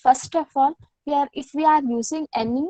first of all, here if we are using any,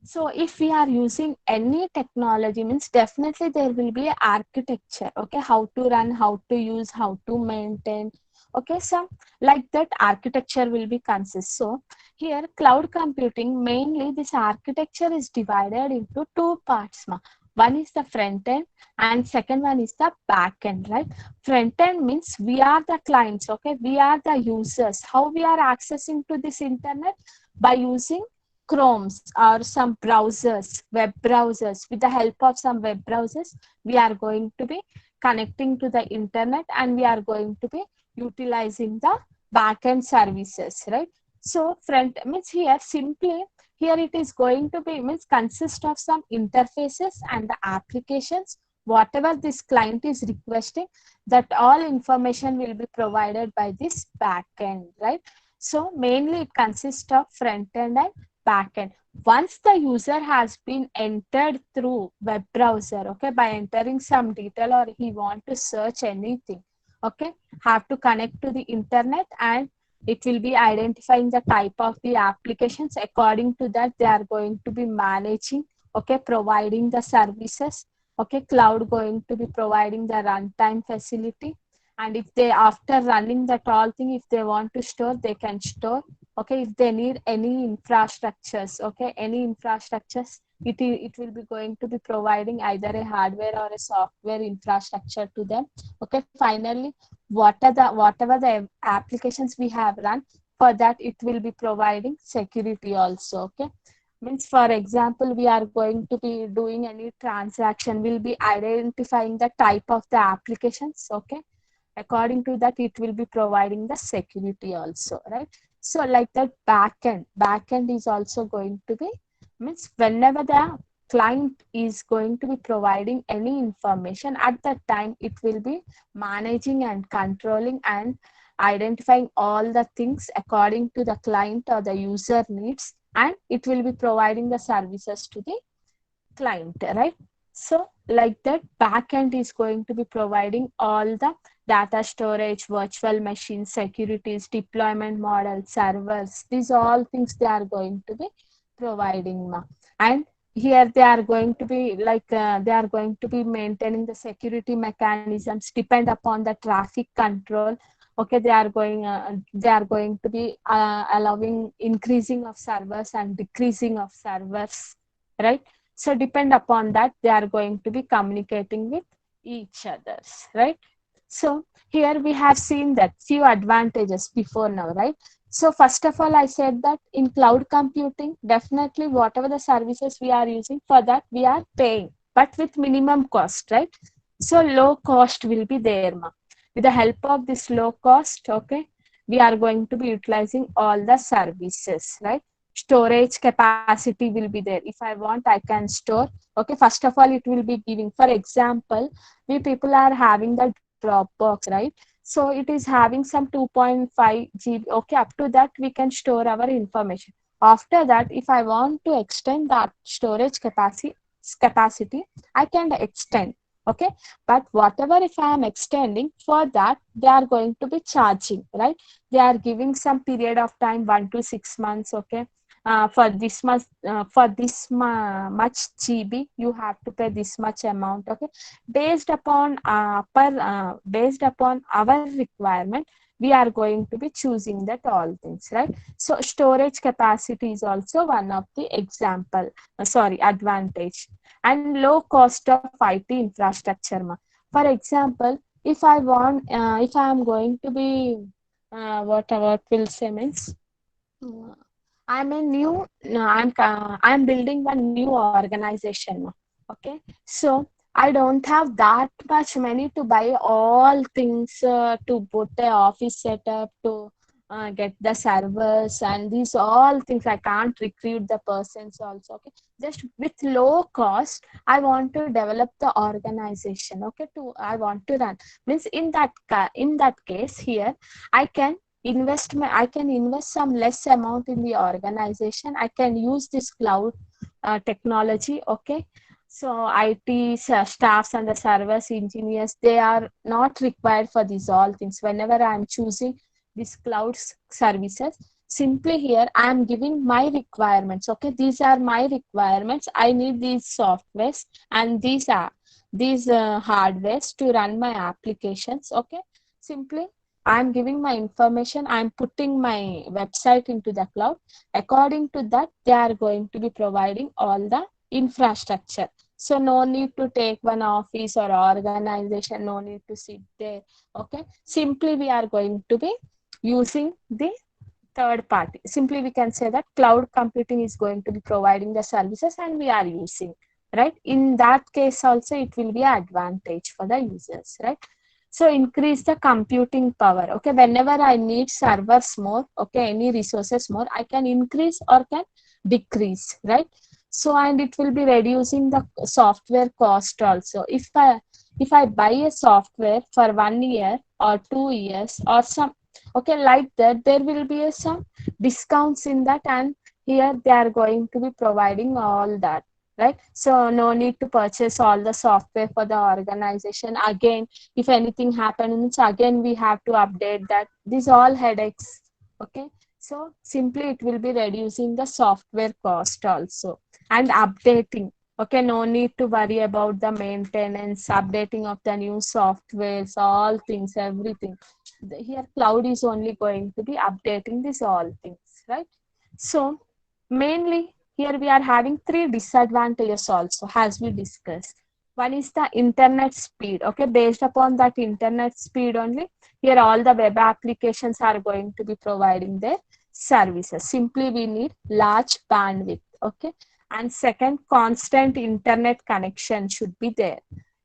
so if we are using any technology, means definitely there will be a architecture, okay, how to run, how to use, how to maintain, okay. So like that architecture will be consist. So here cloud computing, mainly this architecture is divided into two parts, ma. One is the front end and second one is the back end, right? Front end means we are the clients, okay, we are the users. How we are accessing to this internet? By using Chromes or some browsers, web browsers. With the help of some web browsers, we are going to be connecting to the internet and we are going to be utilizing the backend services, right? So front means here simply, here it is going to be means consist of some interfaces and the applications. Whatever this client is requesting, that all information will be provided by this backend, right? So mainly it consists of front end and backend. Once the user has been entered through web browser, okay, by entering some detail or he want to search anything, okay, have to connect to the internet and it will be identifying the type of the applications. According to that, they are going to be managing, okay, providing the services, okay, cloud going to be providing the runtime facility. And if they, after running that all thing, if they want to store, they can store, okay. If they need any infrastructures, okay, any infrastructures, it will be going to be providing either a hardware or a software infrastructure to them, okay. Finally, whatever the applications we have run, for that it will be providing security also, okay. Means for example, we are going to be doing any transaction, we'll be identifying the type of the applications, okay. According to that, it will be providing the security also, right? So like that backend is also going to be, means whenever the client is going to be providing any information, at that time it will be managing and controlling and identifying all the things according to the client or the user needs, and it will be providing the services to the client, right? So like that backend is going to be providing all the data storage, virtual machines, securities, deployment model, servers. These all things they are going to be providing, ma. And here they are going to be like they are going to be maintaining the security mechanisms depend upon the traffic control, okay. They are going to be allowing increasing of servers and decreasing of servers, right? So depend upon that, they are going to be communicating with each others, right? So here we have seen that few advantages before now, right? So first of all, I said that in cloud computing, definitely whatever the services we are using, for that we are paying, but with minimum cost, right? So low cost will be there, ma. With the help of this low cost, okay, we are going to be utilizing all the services, right? Storage capacity will be there. If I want, I can store, okay. First of all, it will be giving, for example, we people are having the Dropbox, right? So it is having some 2.5 GB, okay. Up to that we can store our information. After that, if I want to extend that storage capacity, I can extend, okay. But whatever, if I am extending, for that they are going to be charging, right? They are giving some period of time, 1 to 6 months, okay. For this much GB, you have to pay this much amount, okay. Based upon our requirement, we are going to be choosing that all things, right? So storage capacity is also one of the example, advantage. And low cost of IT infrastructure, ma. For example, if I am going to be what will say means, uh, I'm a new, no, I'm building one new organization, okay. So I don't have that much money to buy all things, to put a office setup, to get the servers and these all things. I can't recruit the persons also, okay. Just with low cost, I want to develop the organization, okay. I want to run, means in that case here, I can I can invest some less amount in the organization. I can use this cloud technology, okay. So IT staffs and the service engineers, they are not required for these all things whenever I'm choosing these cloud services. Simply here I am giving my requirements. Okay, these are my requirements. I need these softwares and these hardwares to run my applications. Okay, simply I'm giving my information. I'm putting my website into the cloud. According to that, they are going to be providing all the infrastructure. So no need to take one office or organization. No need to sit there. Okay, simply we are going to be using the third party. Simply we can say that cloud computing is going to be providing the services and we are using, right? In that case also it will be an advantage for the users, right? So increase the computing power. Okay, whenever I need servers more, okay, any resources more, I can increase or can decrease, right? So and it will be reducing the software cost also. If I buy a software for 1 year or 2 years or some, okay, like that, there will be some discounts in that, and here they are going to be providing all that, right? So no need to purchase all the software for the organization again. If anything happens again, we have to update that. These all headaches. Okay, so simply it will be reducing the software cost also, and updating. Okay, no need to worry about the maintenance, updating of the new softwares, all things, everything. Here cloud is only going to be updating these all things, right? So mainly here we are having three disadvantages also, as we discussed. One is the internet speed. Okay, based upon that internet speed only, here all the web applications are going to be providing their services. Simply we need large bandwidth. Okay, and second, constant internet connection should be there.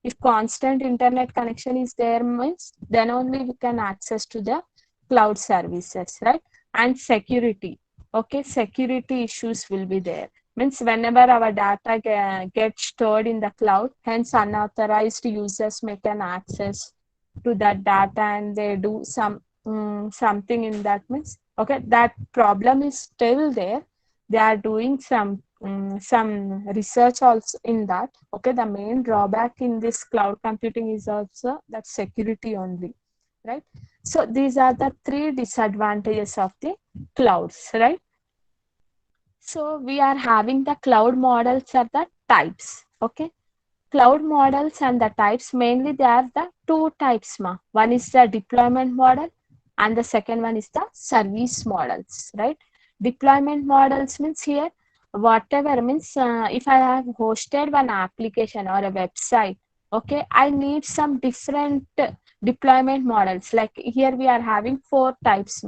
If constant internet connection is there means, then only we can access to the cloud services, right? And security. Okay, security issues will be there. Means whenever our data gets stored in the cloud, hence unauthorized users may can access to that data and they do something in that. Means, okay, that problem is still there. They are doing some research also in that. Okay, the main drawback in this cloud computing is also that security only, right? So these are the three disadvantages of the clouds, right? So we are having the cloud models are the types. Okay, cloud models and the types, mainly they are the two types. One is the deployment model and the second one is the service models, right? Deployment models means here whatever means, if I have hosted one application or a website, okay, I need some different deployment models. Like here we are having four types.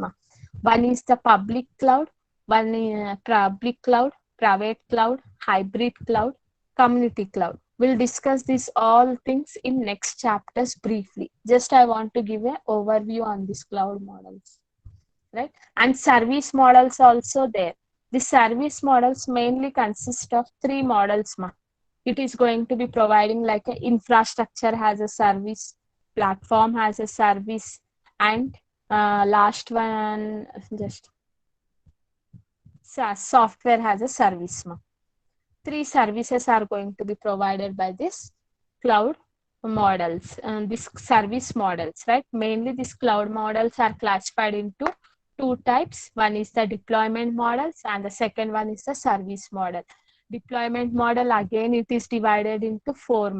One is the public cloud, one is public cloud, private cloud, hybrid cloud, community cloud. We'll discuss these all things in next chapters briefly. Just I want to give an overview on these cloud models, right? And service models also there. The service models mainly consist of three models. It is going to be providing like a infrastructure has a service, platform has a service, and last one just software has a service. Three services are going to be provided by this cloud models and this service models, right? Mainly these cloud models are classified into two types. One is the deployment models and the second one is the service model. Deployment model, again it is divided into four.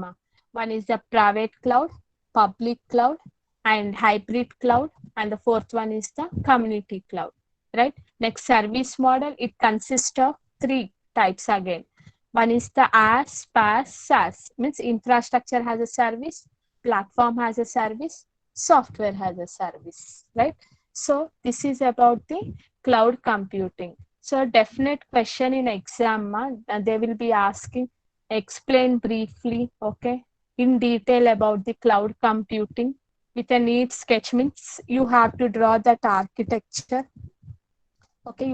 One is the private cloud, public cloud, and hybrid cloud, and the fourth one is the community cloud, right? Next, service model, it consists of three types again. One is the IaaS, PaaS, SaaS. Means infrastructure has a service, platform has a service, software has a service, right? So this is about the cloud computing. So definite question in exam, they will be asking, explain briefly, okay, in detail about the cloud computing with a neat sketch. Means you have to draw that architecture. Okay, you